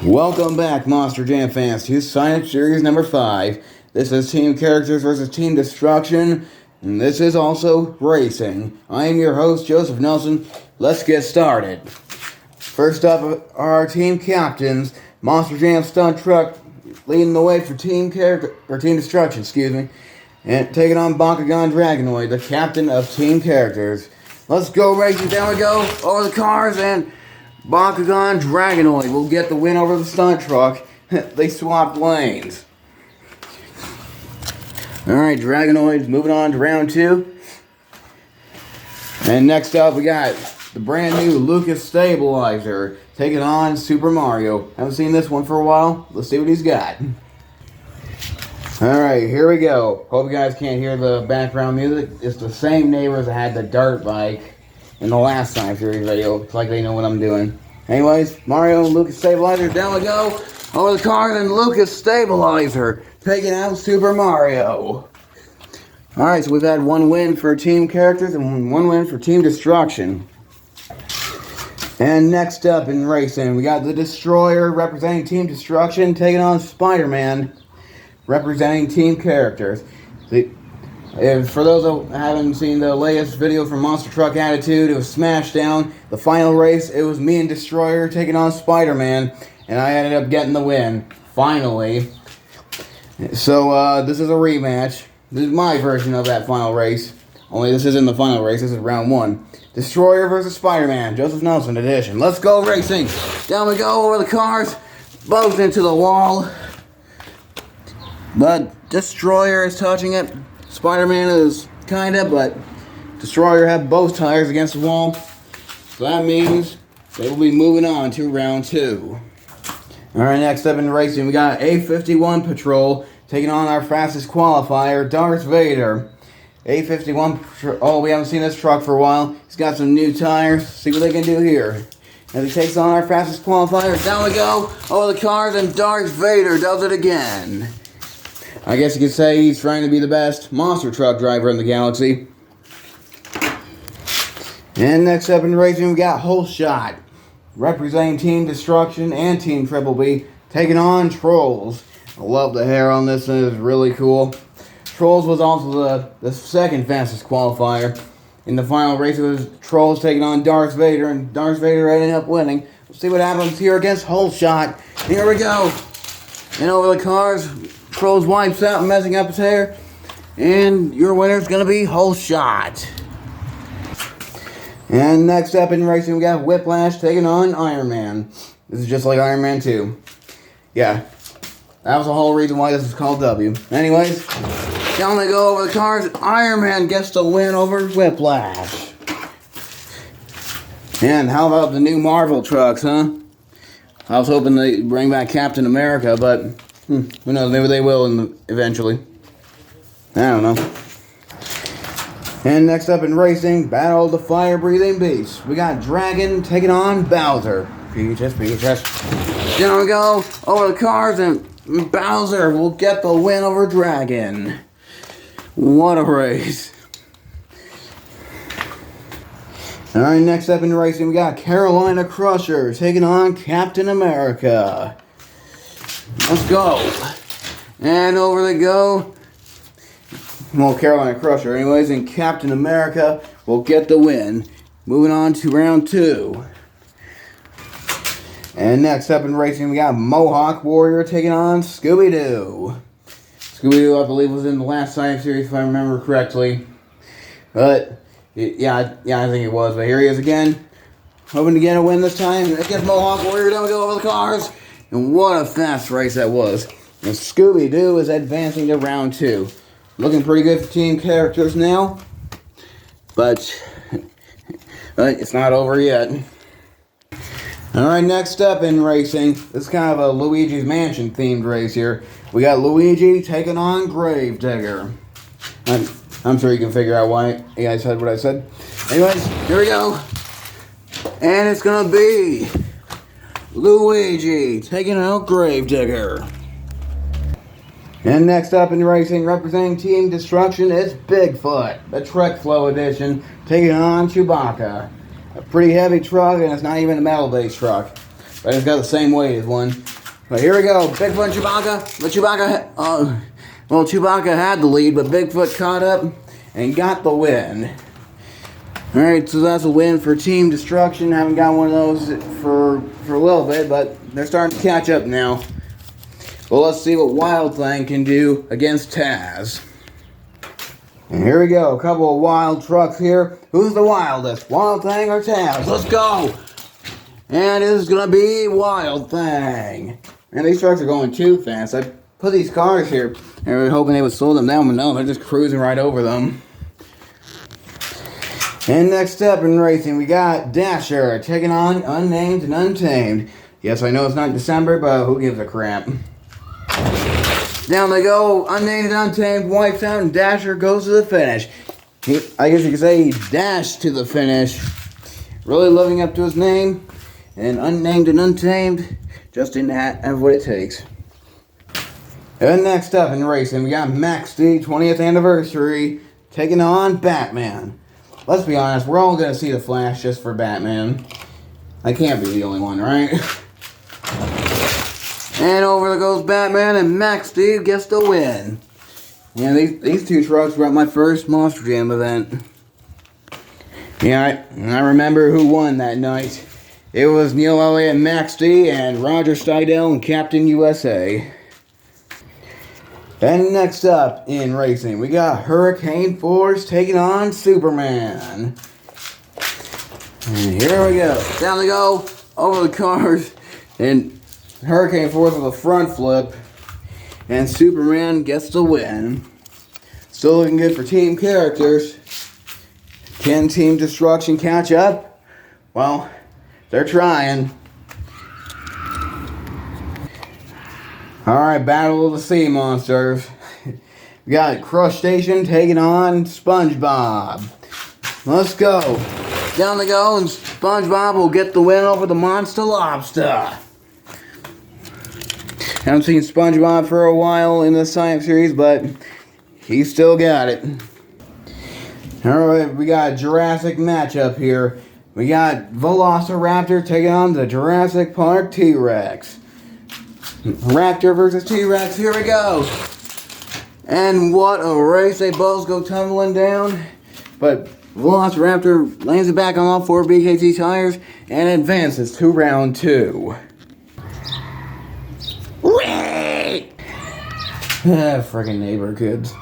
Welcome back, Monster Jam fans, to Sign Up Series number 5. This is Team Characters versus Team Destruction, and this is also Racing. I am your host, Joseph Nelson. Let's get started. First up are our team captains. Monster Jam Stunt Truck leading the way for Team Destruction, and taking on Bakugan Dragonoid, the captain of Team Characters. Let's go racing. Down we go over the cars, and Bakugan Dragonoid will get the win over the stunt truck. They swapped lanes. Alright, Dragonoid's moving on to round 2. And next up we got the brand new Lucas Stabilizer taking on Super Mario. Haven't seen this one for a while. Let's see what he's got. Alright, here we go. Hope you guys can't hear the background music. It's the same neighbors that had the dirt bike in the last Sign Up Series video. It's like they know what I'm doing. Anyways, Mario and Lucas Stabilizer, down we go. Over the cars, and Lucas Stabilizer taking out Super Mario. Alright, so we've had one win for Team Characters and one win for Team Destruction. And next up in racing, we got the Destroyer representing Team Destruction taking on Spider-Man representing Team Characters. For those that haven't seen the latest video from Monster Truck Attitude, it was Smashdown. The final race, it was me and Destroyer taking on Spider-Man, and I ended up getting the win, finally. So, this is a rematch. This is my version of that final race. Only this isn't the final race, this is round 1. Destroyer versus Spider-Man, Joseph Nelson edition. Let's go racing! Down we go over the cars, both into the wall. But Destroyer is touching it. Spider-Man is kinda, but Destroyer had both tires against the wall. So that means they will be moving on to round 2. Alright, next up in racing, we got A51 Patrol taking on our fastest qualifier, Darth Vader. A51 Patrol, oh, we haven't seen this truck for a while. He's got some new tires. See what they can do here. As he takes on our fastest qualifier, down we go, over the cars, and Darth Vader does it again. I guess you could say he's trying to be the best monster truck driver in the galaxy. And next up in racing, we got Holeshot, representing Team Destruction and Team Triple B, taking on Trolls. I love the hair on this, and it's really cool. Trolls was also the second fastest qualifier. In the final race, it was Trolls taking on Darth Vader, and Darth Vader ended up winning. We'll see what happens here against Holeshot. Here we go. And over the cars, Trolls wipes out, messing up his hair. And your winner is going to be Holeshot. And next up in racing, we got Whiplash taking on Iron Man. This is just like Iron Man 2. Yeah, that was the whole reason why this is called W. Anyways, down they go over the cars. Iron Man gets the win over Whiplash. And how about the new Marvel trucks, huh? I was hoping they'd bring back Captain America, but who knows, maybe they will eventually. I don't know. And next up in racing, Battle of the Fire-Breathing Beasts. We got Dragon taking on Bowser. Peaches. Down we go, over the cars, and Bowser will get the win over Dragon. What a race. Alright, next up in racing, we got Carolina Crusher taking on Captain America. Let's go. And over they go. Well, Carolina Crusher anyways, and Captain America will get the win. Moving on to round 2. And next up in racing, we got Mohawk Warrior taking on Scooby-Doo. Scooby-Doo, I believe, was in the last Sign Up Series, if I remember correctly. But, yeah, I think it was. But here he is again. Hoping to get a win this time. Against Mohawk Warrior, down we go over the cars. And what a fast race that was. And Scooby-Doo is advancing to round 2. Looking pretty good for Team Characters now. But it's not over yet. Alright, next up in racing, this is kind of a Luigi's Mansion themed race here. We got Luigi taking on Gravedigger. I'm sure you can figure out why I said what I said. Anyways, here we go. And it's going to be Luigi taking out Gravedigger. And next up in racing, representing Team Destruction, is Bigfoot, the Trek Flow edition, taking on Chewbacca. A pretty heavy truck, and it's not even a metal-based truck. but it's got the same weight as one. But here we go, Bigfoot and Chewbacca. But Chewbacca had the lead, but Bigfoot caught up and got the win. Alright, so that's a win for Team Destruction. Haven't got one of those for a little bit, but they're starting to catch up now. Well, let's see what Wild Thing can do against Taz. And here we go, a couple of wild trucks here. Who's the wildest, Wild Thing or Taz? Let's go! And this is gonna be Wild Thing. Man, these trucks are going too fast. I put these cars here and we were hoping they would slow them down, but no, they're just cruising right over them. And next up in racing, we got Dasher taking on Unnamed and Untamed. Yes, I know it's not December, but who gives a crap? Down they go, Unnamed and Untamed wipes out, and Dasher goes to the finish. I guess you could say he dashed to the finish. Really living up to his name. And Unnamed and Untamed just didn't have what it takes. And next up in racing, we got Max D 20th Anniversary taking on Batman. Let's be honest, we're all going to see the Flash just for Batman. I can't be the only one, right? And over goes Batman, and Max Steve gets the win. Yeah, these two trucks were at my first Monster Jam event. Yeah, I remember who won that night. It was Neil Elliott and Max D, and Roger Steidel and Captain USA. And next up in racing, we got Hurricane Force taking on Superman. And here we go. Down they go, over the cars, and Hurricane Force with a front flip, and Superman gets the win. Still looking good for team characters. Can Team Destruction catch up? Well, they're trying. Alright, Battle of the Sea Monsters. We got Crush Station taking on SpongeBob. Let's go. Down they go, and SpongeBob will get the win over the Monster Lobster. Haven't seen SpongeBob for a while in the Science series, but he still got it. Alright, we got a Jurassic matchup here. We got Velociraptor taking on the Jurassic Park T-Rex. Raptor versus T-Rex, here we go. And what a race, they both go tumbling down. But Velociraptor lands it back on all four BKT tires and advances to round 2. Friggin' neighbor kids.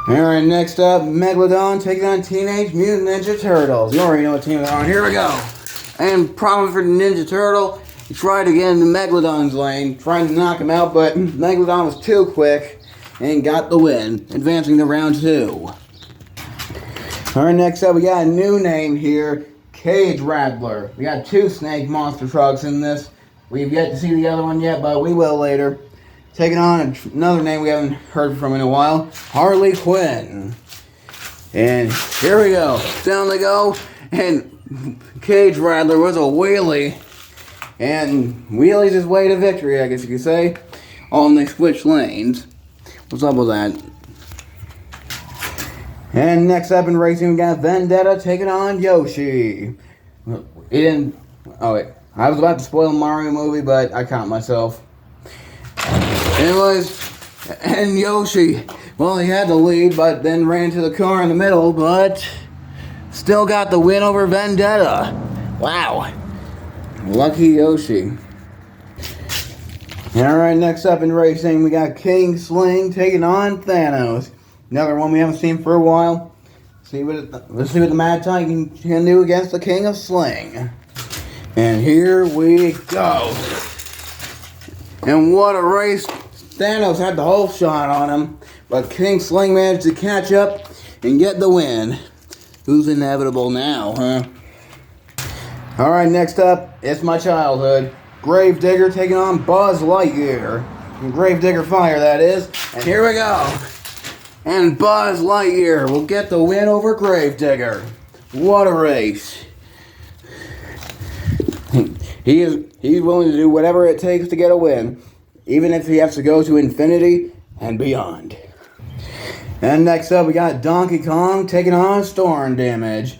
Alright, next up, Megalodon taking on Teenage Mutant Ninja Turtles. You already know what team they're on. Here we go. And problem for the Ninja Turtle, he tried to get into Megalodon's lane, trying to knock him out, but Megalodon was too quick and got the win, advancing to round 2. Alright, next up, we got a new name here, Cage Rattler. We got 2 snake monster trucks in this. We've yet to see the other one yet, but we will later. Taking on another name we haven't heard from in a while, Harley Quinn. And here we go. Down they go. And Cage Rattler was a wheelie. And wheelies his way to victory, I guess you could say. Oh, and they switched lanes. What's up with that? And next up in racing, we got Vendetta taking on Yoshi. He didn't... Oh, wait. I was about to spoil the Mario movie, but I caught myself. Anyways, and Yoshi, well, he had the lead, but then ran to the car in the middle, but still got the win over Vendetta. Wow. Lucky Yoshi. Alright, next up in racing, we got King Sling taking on Thanos. Another one we haven't seen for a while. Let's see what the Mad Titan can do against the King of Sling. And here we go. And what a race. Thanos had the whole shot on him, but King Sling managed to catch up and get the win. Who's inevitable now, huh? Alright, next up, it's my childhood. Gravedigger taking on Buzz Lightyear. From Gravedigger Fire, that is. And here we go. And Buzz Lightyear will get the win over Gravedigger. What a race. He's willing to do whatever it takes to get a win, even if he has to go to infinity and beyond. And next up, we got Donkey Kong taking on Storm Damage.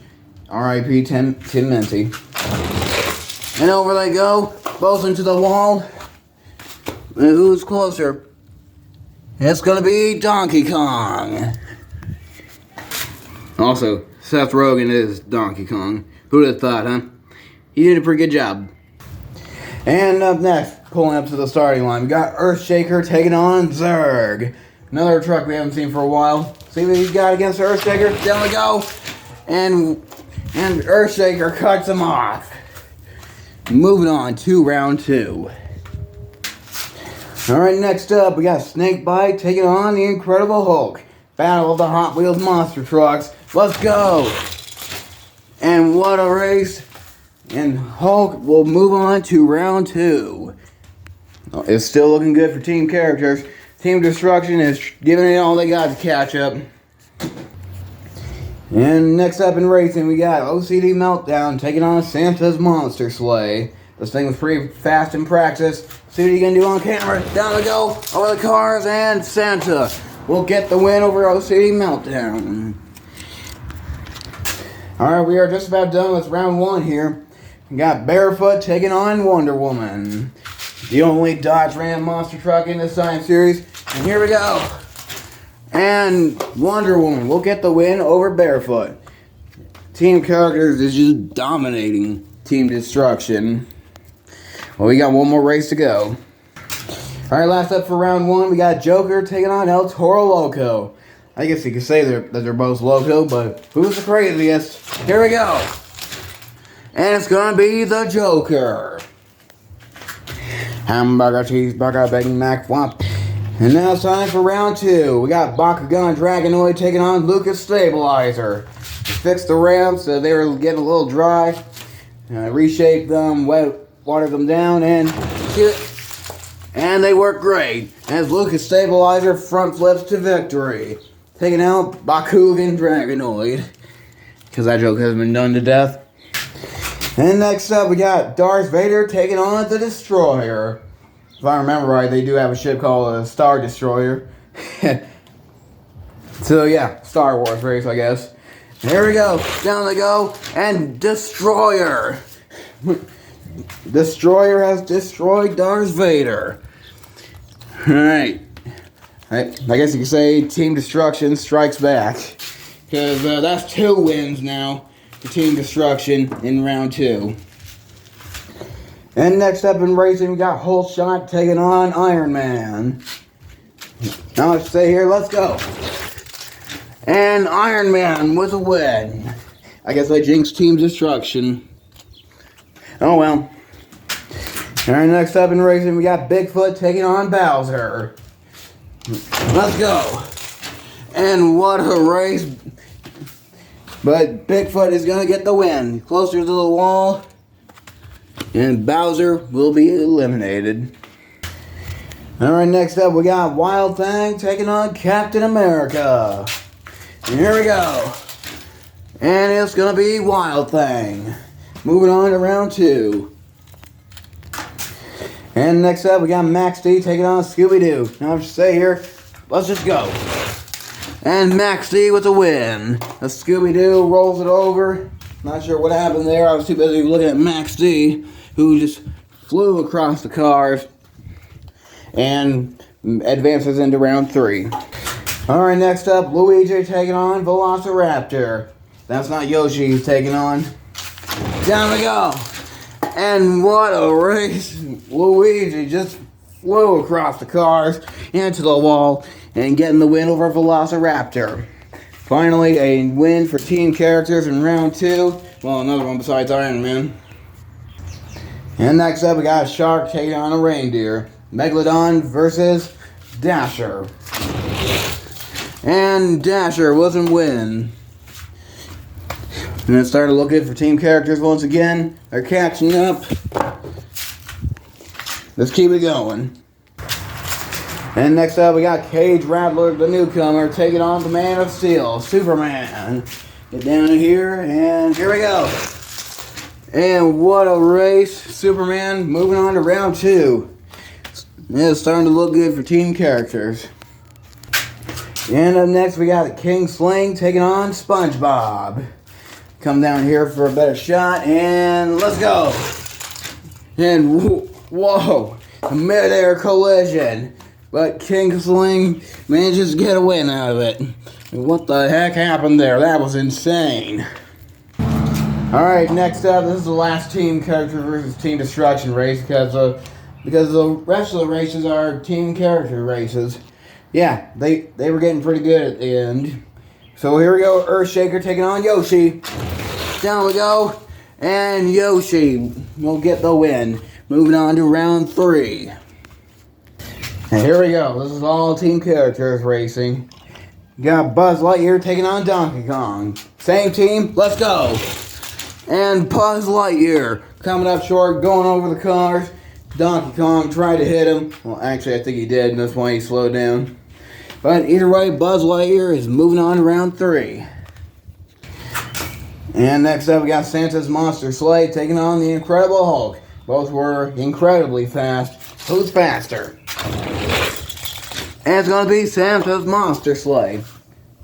R.I.P. Tim Minty. And over they go. both into the wall. And who's closer? It's gonna be Donkey Kong. Also, Seth Rogen is Donkey Kong. Who'd have thought, huh? He did a pretty good job. And up next, pulling up to the starting line, we got Earthshaker taking on Zurg. Another truck we haven't seen for a while. See what he's got against Earthshaker? Down we go. And Earthshaker cuts him off. Moving on to round 2. Alright, next up, we got Snakebite taking on the Incredible Hulk. Battle of the Hot Wheels monster trucks. Let's go! And what a race. And Hulk will move on to round 2. It's still looking good for team characters. Team Destruction is giving it all they got to catch up. And next up in racing, we got OCD Meltdown taking on Santa's Monster Sleigh. This thing was pretty fast in practice. See what you can do on camera. Down we go, over the cars, and Santa will get the win over OCD Meltdown. Alright, we are just about done with round 1 here. We got Barefoot taking on Wonder Woman. The only Dodge Ram monster truck in the Science Series. And here we go. And Wonder Woman will get the win over Barefoot. Team Characters is just dominating Team Destruction. Well, we got one more race to go. Alright, last up for round 1, we got Joker taking on El Toro Loco. I guess you could say that they're both loco, but who's the craziest? Here we go. And it's gonna be the Joker. Hamburger, cheeseburger, Big Mac, whop. And now it's time for round 2. We got Bakugan Dragonoid taking on Lucas Stabilizer. Fixed the ramps, so they were getting a little dry. Reshaped them, watered them down, and they work great. As Lucas Stabilizer front flips to victory. Taking out Bakugan Dragonoid. Because that joke has been done to death. And next up, we got Darth Vader taking on the Destroyer. If I remember right, they do have a ship called a Star Destroyer. So yeah, Star Wars race, I guess. Here we go. Down they go. And Destroyer. Destroyer has destroyed Darth Vader. Alright. I guess you could say Team Destruction strikes back. Because that's 2 wins now for Team Destruction in round 2. And next up in racing, we got Holeshot taking on Iron Man. Now let's stay here, let's go. And Iron Man with a win. I guess I jinxed Team Destruction. Oh well. Alright, next up in racing, we got Bigfoot taking on Bowser. Let's go. And what a race. But Bigfoot is going to get the win. Closer to the wall. And Bowser will be eliminated. Alright, next up we got Wild Thing taking on Captain America. And here we go. And it's going to be Wild Thing. Moving on to round 2. And next up, we got Max D taking on Scooby-Doo. Now, I'll just stay here. Let's just go. And Max D with a win. The Scooby-Doo rolls it over. Not sure what happened there. I was too busy looking at Max D, who just flew across the cars and advances into round 3. Alright, next up, Luigi taking on Velociraptor. That's not Yoshi he's taking on. Down we go. And what a race. Luigi just flew across the cars into the wall and getting the win over Velociraptor. Finally, a win for team characters in round 2. Well, another one besides Iron Man. And next up, we got a shark taking on a reindeer. Megalodon versus Dasher. And Dasher wasn't win. And it started to look good for team characters once again. They're catching up. Let's keep it going. And next up, we got Cage Rattler, the newcomer, taking on the Man of Steel, Superman. Get down here, and here we go. And what a race. Superman moving on to round 2. It's starting to look good for team characters. And up next, we got King Sling taking on SpongeBob. Come down here for a better shot, and let's go. And whoa, a mid-air collision. But King Sling manages to get a win out of it. What the heck happened there? That was insane. Alright, next up, this is the last team character versus team destruction race because the rest of the races are team character races. Yeah, they were getting pretty good at the end. So here we go, Earthshaker taking on Yoshi. Down we go, and Yoshi will get the win. Moving on to round 3. And here we go, this is all team characters racing. You got Buzz Lightyear taking on Donkey Kong. Same team, let's go. And Buzz Lightyear coming up short, going over the cars. Donkey Kong tried to hit him. Well, actually, I think he did, and that's why he slowed down. But either way, Buzz Lightyear is moving on to round 3. And next up, we got Santa's Monster Sleigh taking on the Incredible Hulk. Both were incredibly fast. Who's faster? And it's going to be Santa's Monster Sleigh.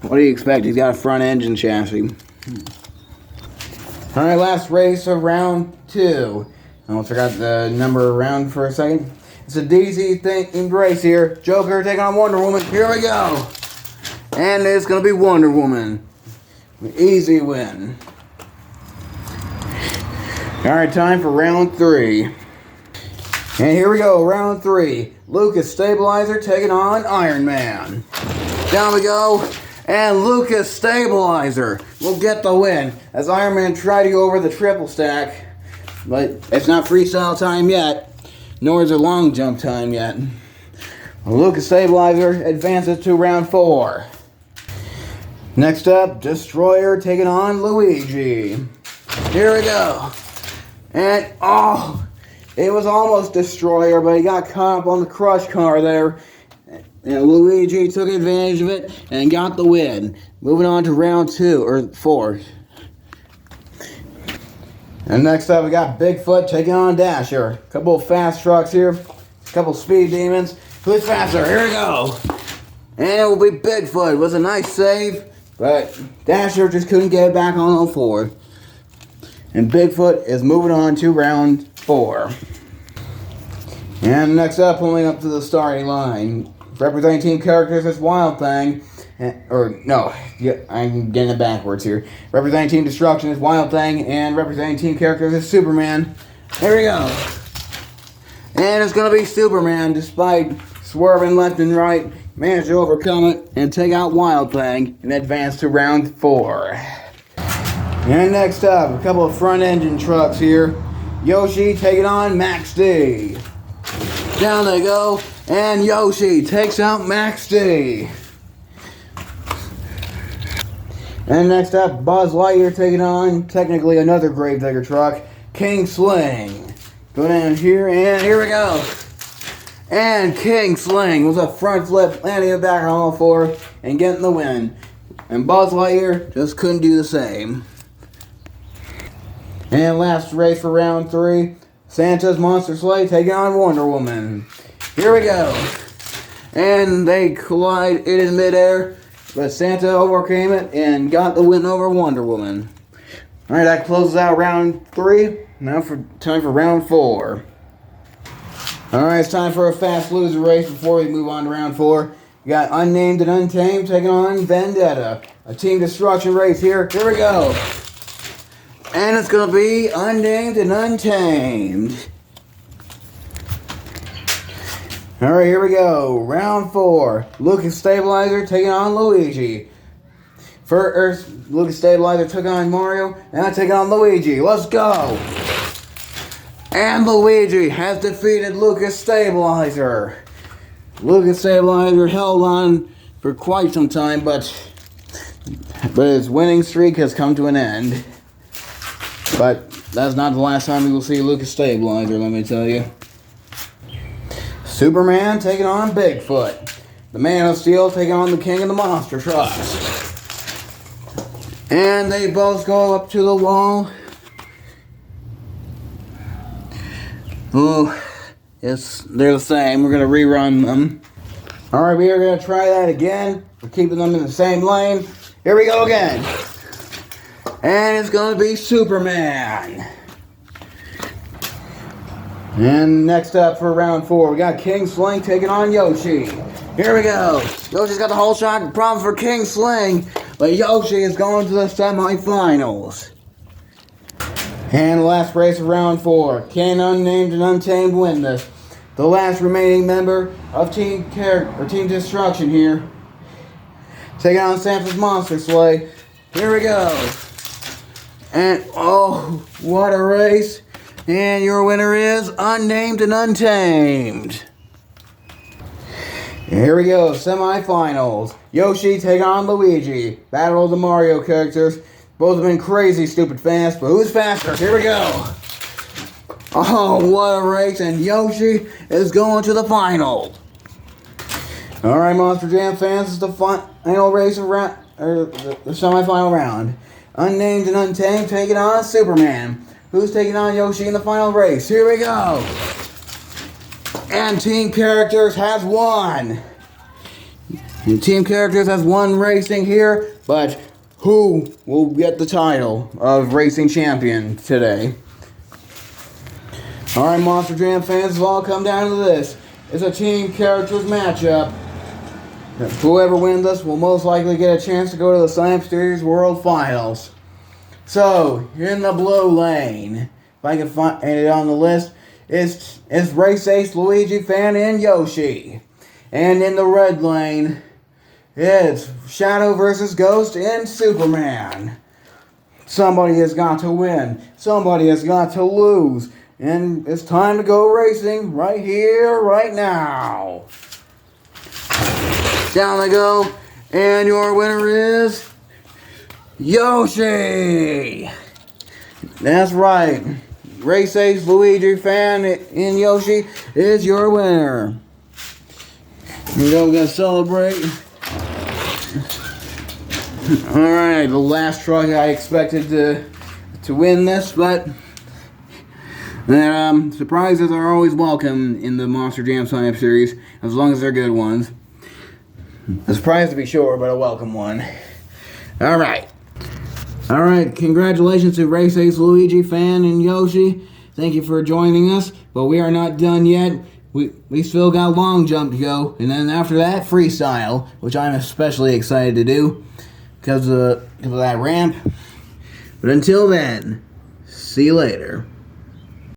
What do you expect? He's got a front engine chassis. Alright, last race of round 2. I almost forgot the number around for a second. It's a DC themed race here. Joker taking on Wonder Woman. Here we go. And it's going to be Wonder Woman. Easy win. Alright, time for round 3. And here we go, round 3. Lucas Stabilizer taking on Iron Man. Down we go. And Lucas Stabilizer will get the win as Iron Man tried to go over the triple stack. But it's not freestyle time yet, nor is it long jump time yet. Lucas Stabilizer advances to round 4. Next up, Destroyer taking on Luigi. Here we go. And, oh, it was almost Destroyer, but he got caught up on the crush car there. And Luigi took advantage of it and got the win. Moving on to round 4. And next up, we got Bigfoot taking on Dasher. A couple of fast trucks here. A couple speed demons. Who's faster? Here we go. And it will be Bigfoot. It was a nice save, but Dasher just couldn't get it back on all 4. And Bigfoot is moving on to round 4. And next up, pulling up to the starting line. Representing team characters is Wild Thing. I'm getting it backwards here. Representing Team Destruction is Wild Thing, and representing team characters is Superman. Here we go. And it's going to be Superman, despite swerving left and right, managed to overcome it and take out Wild Thing and advance to round 4. And next up, a couple of front engine trucks here. Yoshi taking on Max D. Down they go, and Yoshi takes out Max D. And next up, Buzz Lightyear taking on, technically another Gravedigger truck, King Sling. Go down here, and here we go. And King Sling with a front flip, landing it back on all 4, and getting the win. And Buzz Lightyear just couldn't do the same. And last race for round 3, Santa's Monster Sleigh taking on Wonder Woman. Here we go. And they collide in midair, but Santa overcame it and got the win over Wonder Woman. Alright, that closes out round 3. Now time for round 4. Alright, it's time for a fast loser race before we move on to round 4. We got Unnamed and Untamed taking on Vendetta. A team destruction race here. Here we go. And it's going to be Unnamed and Untamed. Alright, here we go. Round 4. Lucas Stabilizer taking on Luigi. First, Lucas Stabilizer took on Mario. Now taking on Luigi. Let's go. And Luigi has defeated Lucas Stabilizer. Lucas Stabilizer held on for quite some time, but his winning streak has come to an end. But that's not the last time we will see Lucas Stabilizer, let me tell you. Superman taking on Bigfoot. The Man of Steel taking on the King of the Monster Trucks. And they both go up to the wall. Oh, yes, they're the same. We're going to rerun them. Alright, we are going to try that again. We're keeping them in the same lane. Here we go again. And it's going to be Superman. And next up for round 4, we got King Sling taking on Yoshi. Here we go. Yoshi's got the whole shot problem for King Sling, but Yoshi is going to the semifinals. And the last race of round 4. Can Unnamed and Untamed win this? The last remaining member of Team Destruction here. Taking on Santa's Monster Slay. Here we go. And oh, what a race. And your winner is Unnamed and Untamed. Here we go, semifinals. Yoshi taking on Luigi. Battle of the Mario characters. Both have been crazy stupid fast, but who's faster? Here we go. Oh, what a race, and Yoshi is going to the final. Alright, Monster Jam fans, it's the final race of the semifinal round. Unnamed and Untamed taking on Superman. Who's taking on Yoshi in the final race? Here we go. And Team Characters has won. And Team Characters has won racing here, but who will get the title of Racing Champion today? Alright, Monster Jam fans, it's all come down to this. It's a Team Characters matchup. Whoever wins this will most likely get a chance to go to the Slime Series World Finals. So, in the blue lane, if I can find it on the list, it's Race Ace, Luigi Fan, and Yoshi. And in the red lane, it's Shadow vs. Ghost and Superman. Somebody has got to win. Somebody has got to lose. And it's time to go racing right here, right now. Down they go. And your winner is Yoshi. That's right. Race Ace, Luigi Fan, and Yoshi is your winner. We're going to celebrate. Alright, the last truck I expected to win this, but surprises are always welcome in the Monster Jam Sign-Up Series, as long as they're good ones. A surprise to be sure, but a welcome one. Alright. Alright, congratulations to Race Ace, Luigi Fan, and Yoshi. Thank you for joining us, but we are not done yet. We still got long jump to go, and then after that, freestyle, which I'm especially excited to do because of that ramp. But until then, see you later.